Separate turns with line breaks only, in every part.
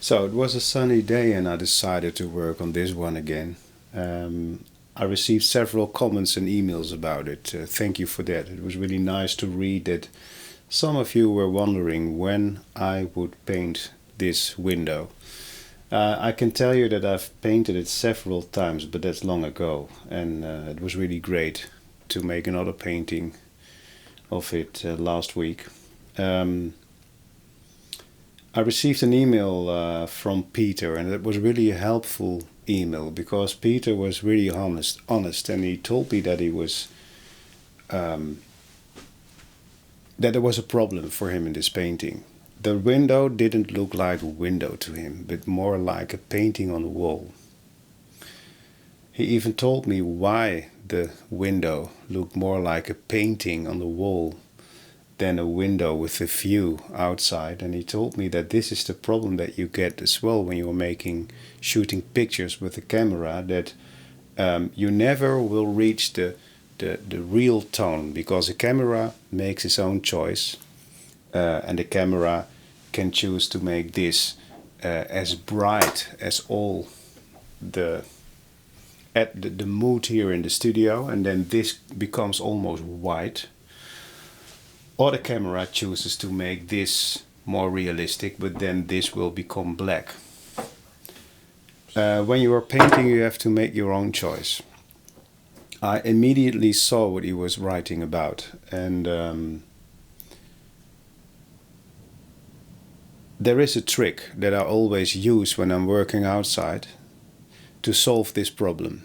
So it was a sunny day and I decided to work on this one again. I received several comments and emails about it. Thank you for that. It was really nice to read that some of you were wondering when I would paint this window. I can tell you that I've painted it several times, but that's long ago, and it was really great to make another painting of it last week. I received an email from Peter, and it was really a helpful email because Peter was really honest, and he told me that he was that there was a problem for him in this painting. The window didn't look like a window to him, but more like a painting on the wall. He even told me why the window looked more like a painting on the wall than a window with a view outside. And he told me that this is the problem that you get as well when you're shooting pictures with a camera, that you never will reach the real tone, because the camera makes its own choice, and the camera can choose to make this as bright as all the mood here in the studio, and then this becomes almost white. Or the camera chooses to make this more realistic, but then this will become black. When you are painting, you have to make your own choice. I immediately saw what he was writing about, and there is a trick that I always use when I'm working outside to solve this problem.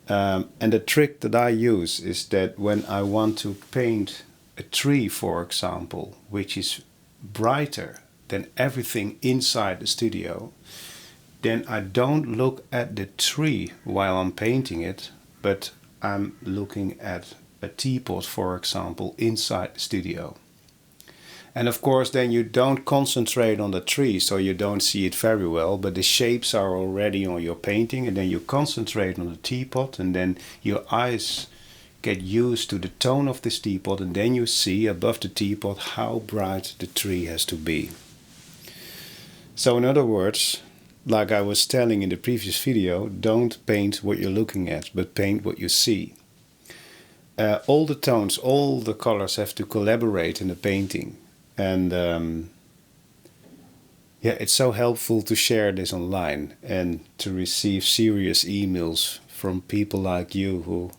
And the trick that I use is that when I want to paint a tree, for example, which is brighter than everything inside the studio, then I don't look at the tree while I'm painting it, but I'm looking at a teapot, for example, inside the studio. And of course, then you don't concentrate on the tree, so you don't see it very well, but the shapes are already on your painting, and then you concentrate on the teapot, and then your eyes get used to the tone of this teapot, and then you see above the teapot how bright the tree has to be. So in other words, like I was telling in the previous video, don't paint what you're looking at, but paint what you see. All the tones, all the colors have to collaborate in the painting. And it's so helpful to share this online and to receive serious emails from people like you who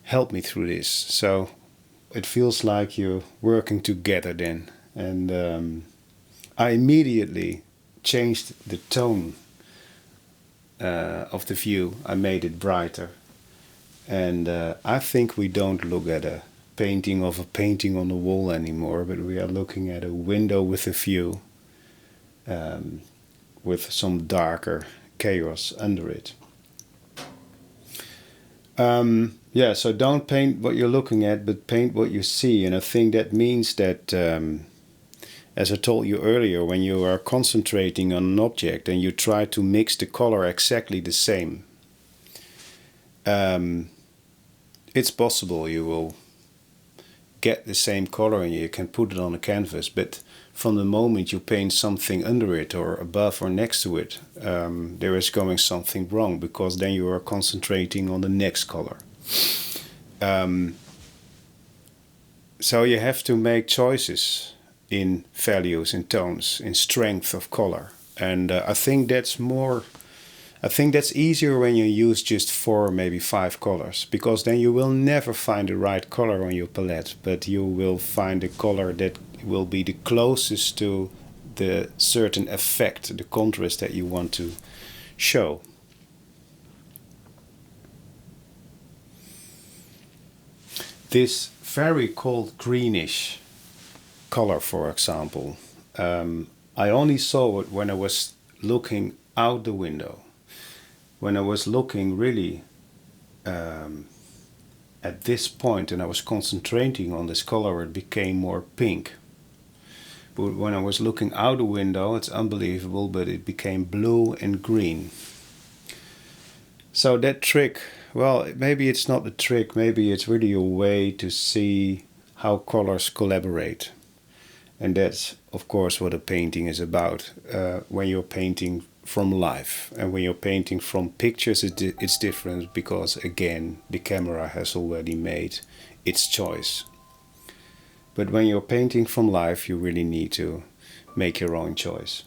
help me through this. So it feels like you're working together then. And I immediately changed the tone of the view. I made it brighter. And I think we don't look at a painting of a painting on the wall anymore, but we are looking at a window with a view, with some darker chaos under it. So don't paint what you're looking at, but paint what you see. And I think that means that, as I told you earlier, when you are concentrating on an object and you try to mix the color exactly the same, it's possible you will get the same color and you can put it on a canvas, but from the moment you paint something under it or above or next to it, there is going something wrong, because then you are concentrating on the next color. So you have to make choices in values, in tones, in strength of color, and I think that's easier when you use just 4, maybe 5 colors, because then you will never find the right color on your palette, but you will find a color that will be the closest to the certain effect, the contrast that you want to show. This very cold greenish color, for example, I only saw it when I was looking out the window. When I was looking really at this point and I was concentrating on this color, it became more pink. But when I was looking out the window, it's unbelievable, but it became blue and green. So that trick, well, maybe it's not a trick, maybe it's really a way to see how colors collaborate. And that's, of course, what a painting is about. When you're painting from life, and when you're painting from pictures, it's different because, again, the camera has already made its choice. But when you're painting from life, you really need to make your own choice.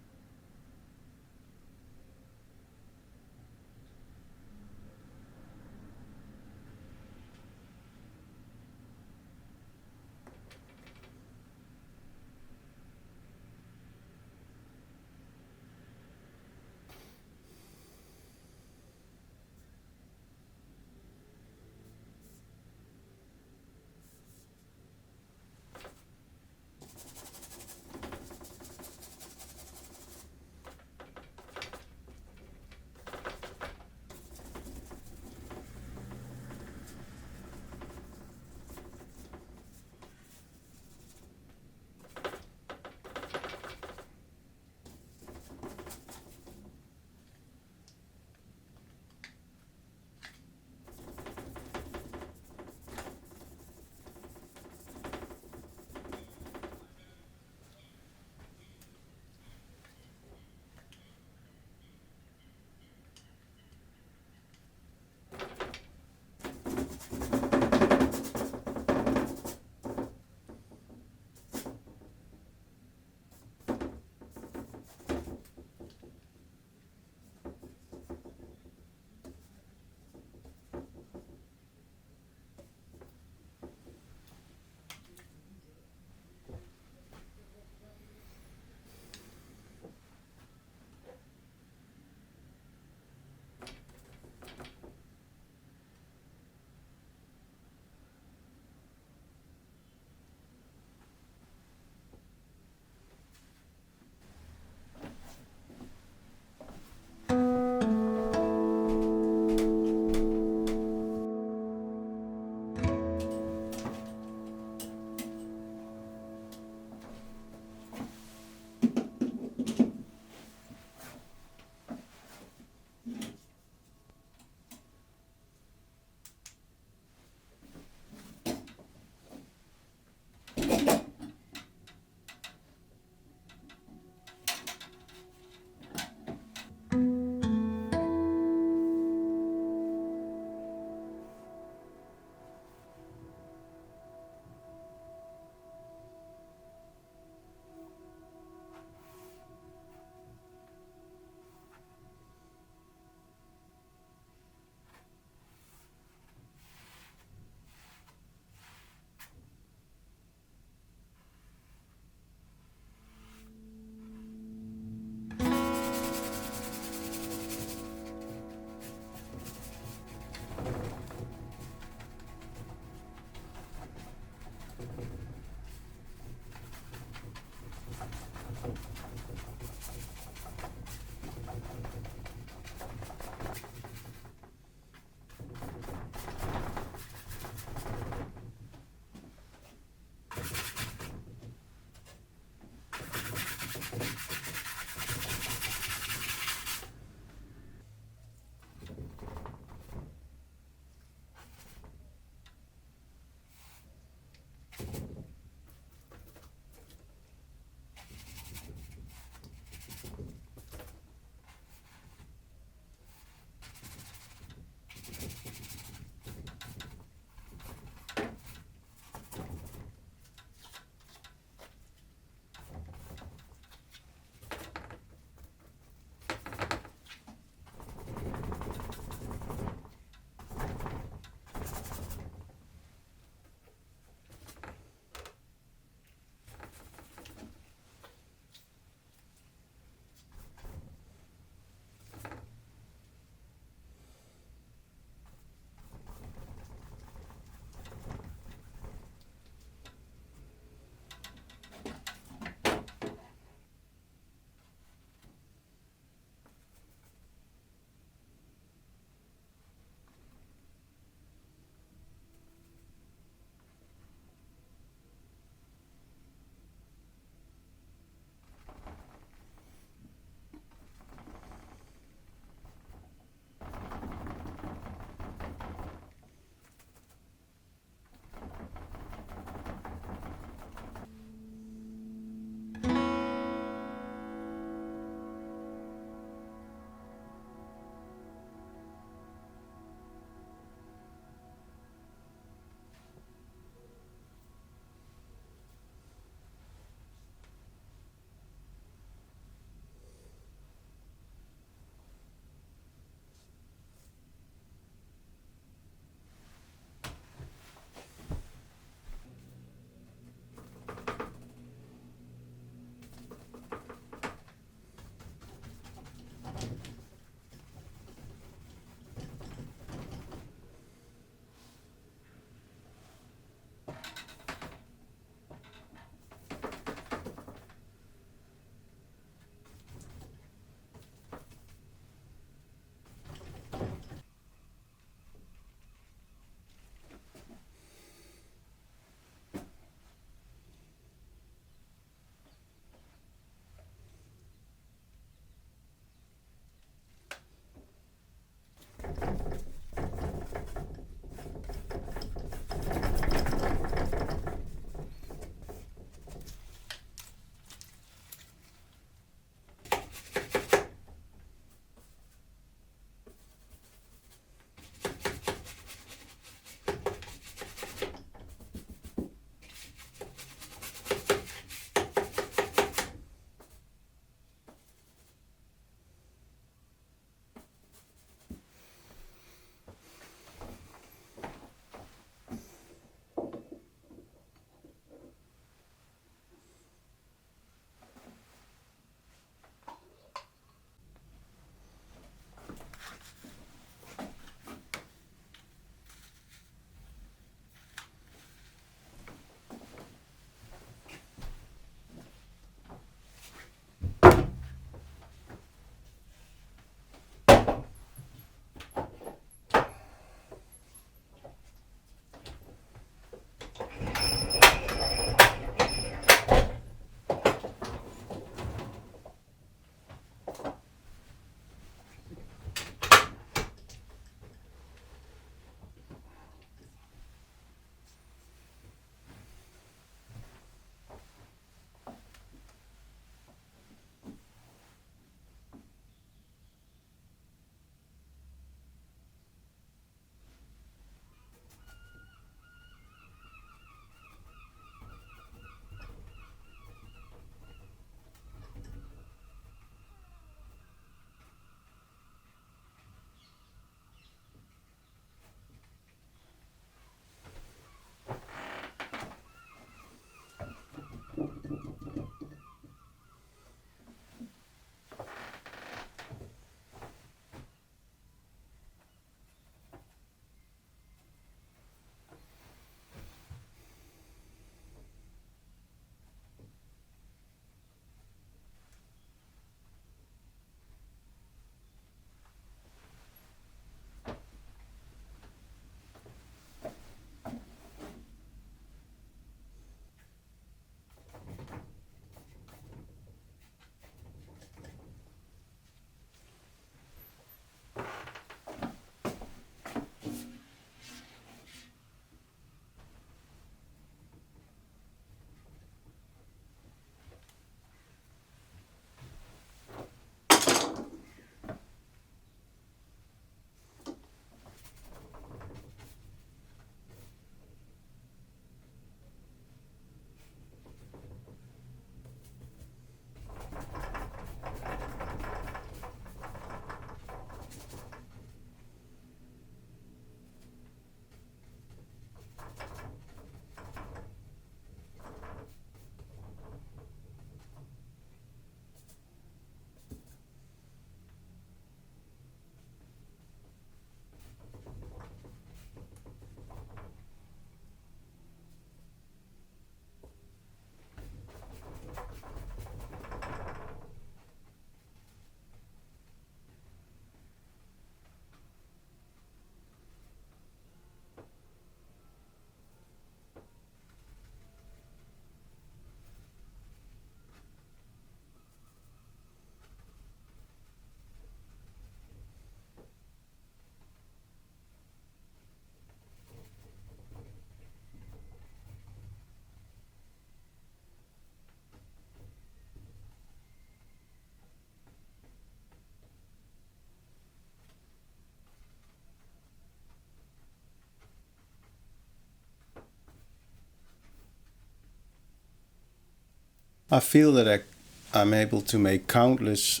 I feel that I'm able to make countless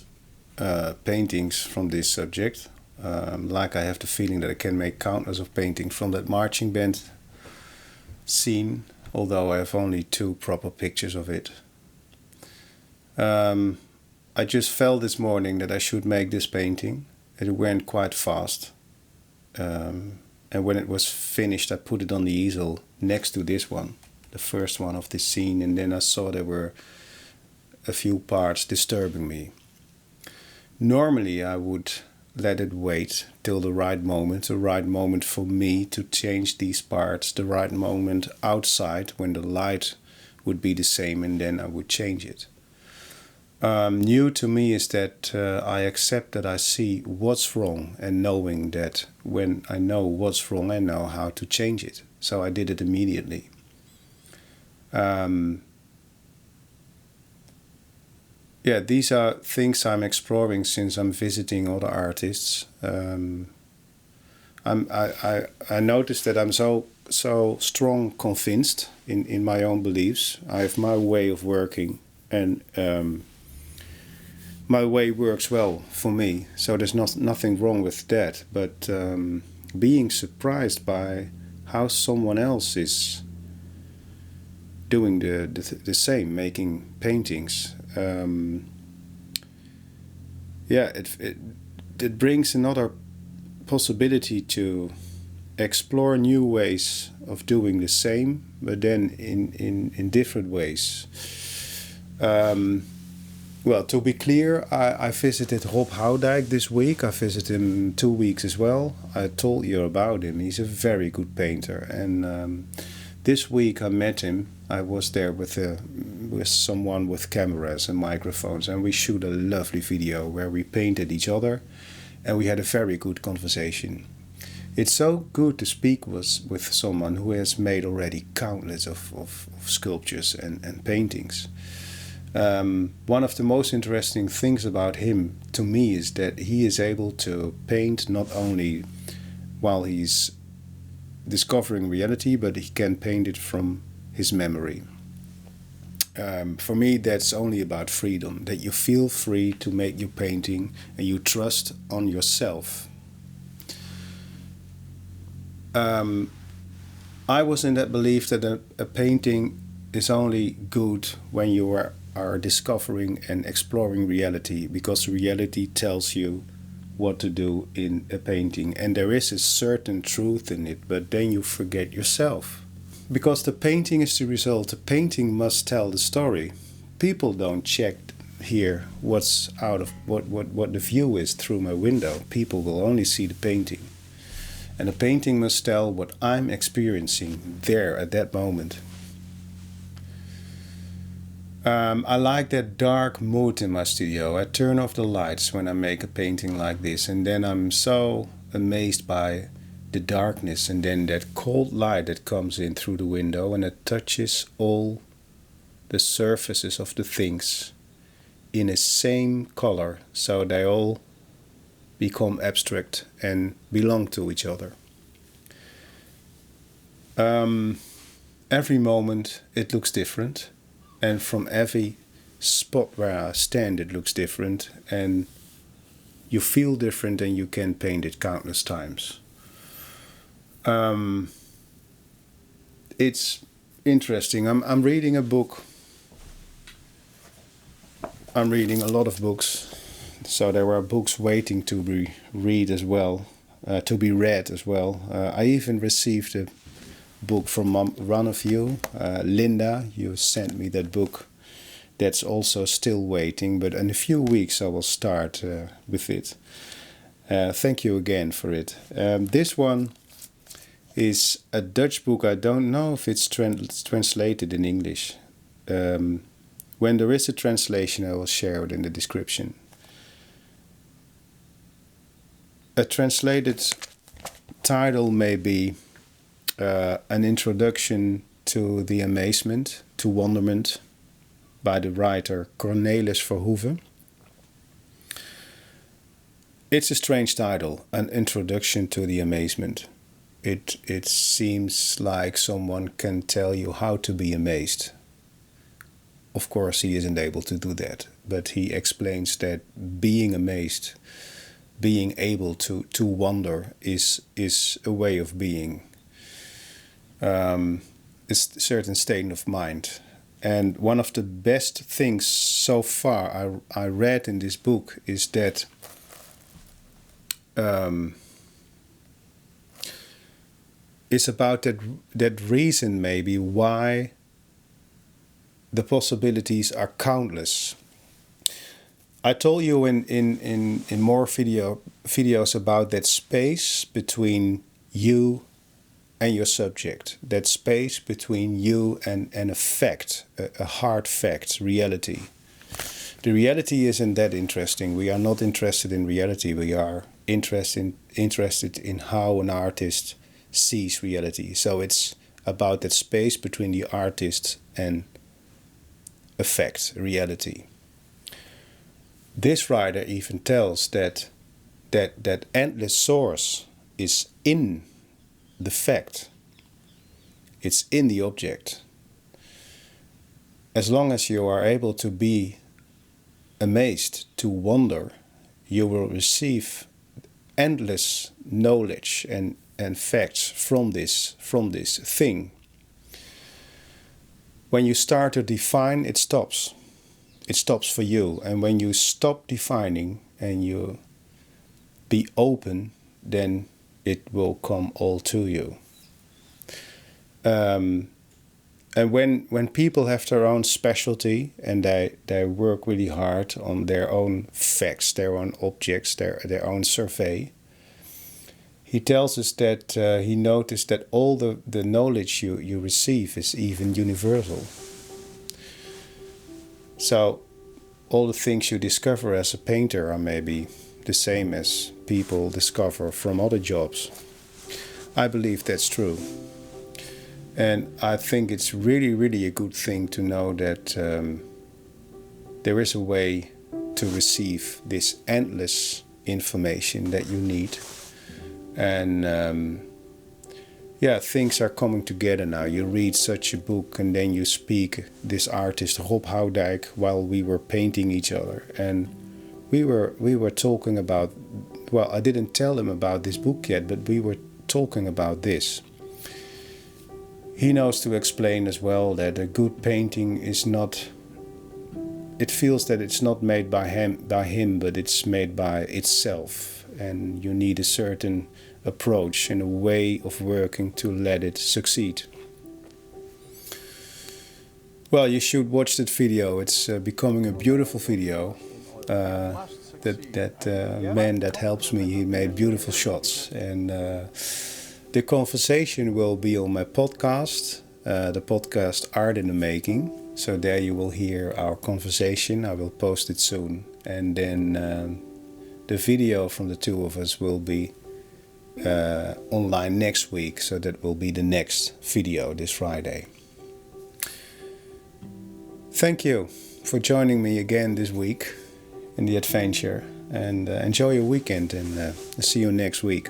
paintings from this subject. Like I have the feeling that I can make countless of paintings from that marching band scene, although I have only 2 proper pictures of it. I just felt this morning that I should make this painting. It went quite fast. And when it was finished, I put it on the easel next to this one, the first one of this scene, and then I saw there were a few parts disturbing me. Normally I would let it wait till the right moment for me to change these parts, the right moment outside when the light would be the same, and then I would change it. New to me is that I accept that I see what's wrong, and knowing that when I know what's wrong, I know how to change it. So I did it immediately. These are things I'm exploring since I'm visiting other artists. I noticed that I'm so strong convinced in my own beliefs. I have my way of working, and my way works well for me, so there's nothing wrong with that. But being surprised by how someone else is doing the same, making paintings, it brings another possibility to explore new ways of doing the same, but then in different ways. Well, to be clear, I visited Rob Houdijk this week. I visited him 2 weeks as well. I told you about him. He's a very good painter. And this week I met him. I was there with someone with cameras and microphones, and we shoot a lovely video where we painted each other, and we had a very good conversation. It's so good to speak with someone who has made already countless of sculptures and paintings. One of the most interesting things about him to me is that he is able to paint not only while he's discovering reality, but he can paint it from his memory. For me, that's only about freedom, that you feel free to make your painting and you trust on yourself. I was in that belief that a painting is only good when you are discovering and exploring reality, because reality tells you what to do in a painting, and there is a certain truth in it, but then you forget yourself. Because the painting is the result, the painting must tell the story. People don't check here what's out of what the view is through my window. People will only see the painting. And the painting must tell what I'm experiencing there at that moment. I like that dark mood in my studio. I turn off the lights when I make a painting like this, and then I'm so amazed by the darkness, and then that cold light that comes in through the window, and it touches all the surfaces of the things in a same color, so they all become abstract and belong to each other. Every moment it looks different, and from every spot where I stand it looks different, and you feel different, and you can paint it countless times. It's interesting. I'm reading a book. I'm reading a lot of books, so there were books waiting to be read as well, to be read as well. I even received a book from one of you, Linda. You sent me that book. That's also still waiting, but in a few weeks I will start with it. Thank you again for it. This one is a Dutch book. I don't know if it's translated in English. When there is a translation, I will share it in the description. A translated title may be An Introduction to the Amazement, to Wonderment, by the writer Cornelis Verhoeven. It's a strange title, An Introduction to the Amazement. It seems like someone can tell you how to be amazed. of course, he isn't able to do that. But he explains that being amazed, being able to wonder is a way of being. It's a certain state of mind. And one of the best things so far I read in this book is that it's about that reason maybe why the possibilities are countless. I told you in more videos about that space between you and your subject, that space between you and a fact, a hard fact, reality. The reality isn't that interesting. We are not interested in reality. We are interested in how an artist sees reality. So it's about that space between the artist and a fact, reality. This writer even tells that endless source is in the fact. It's in the object. As long as you are able to be amazed, to wonder, you will receive endless knowledge and facts from this thing. When you start to define, it stops. It stops for you. And when you stop defining and you be open, then it will come all to you. And when people have their own specialty and they work really hard on their own facts, their own objects, their own survey, he tells us that he noticed that all the knowledge you receive is even universal. So all the things you discover as a painter are maybe the same as people discover from other jobs. I believe that's true. And I think it's really, really a good thing to know that there is a way to receive this endless information that you need. And things are coming together now. You read such a book and then you speak this artist Rob Houdijk while we were painting each other. And we were talking about, well, I didn't tell him about this book yet, but we were talking about this. He knows to explain as well that a good painting is not, it feels that it's not made by him, but it's made by itself. And you need a certain approach and a way of working to let it succeed. Well, you should watch that video. It's becoming a beautiful video. That man that helps me, he made beautiful shots. And the conversation will be on my podcast, the podcast Art in the Making. So there you will hear our conversation. I will post it soon. And then the video from the two of us will be online next week. So that will be the next video this Friday. Thank you for joining me again this week in the adventure. And enjoy your weekend, and see you next week.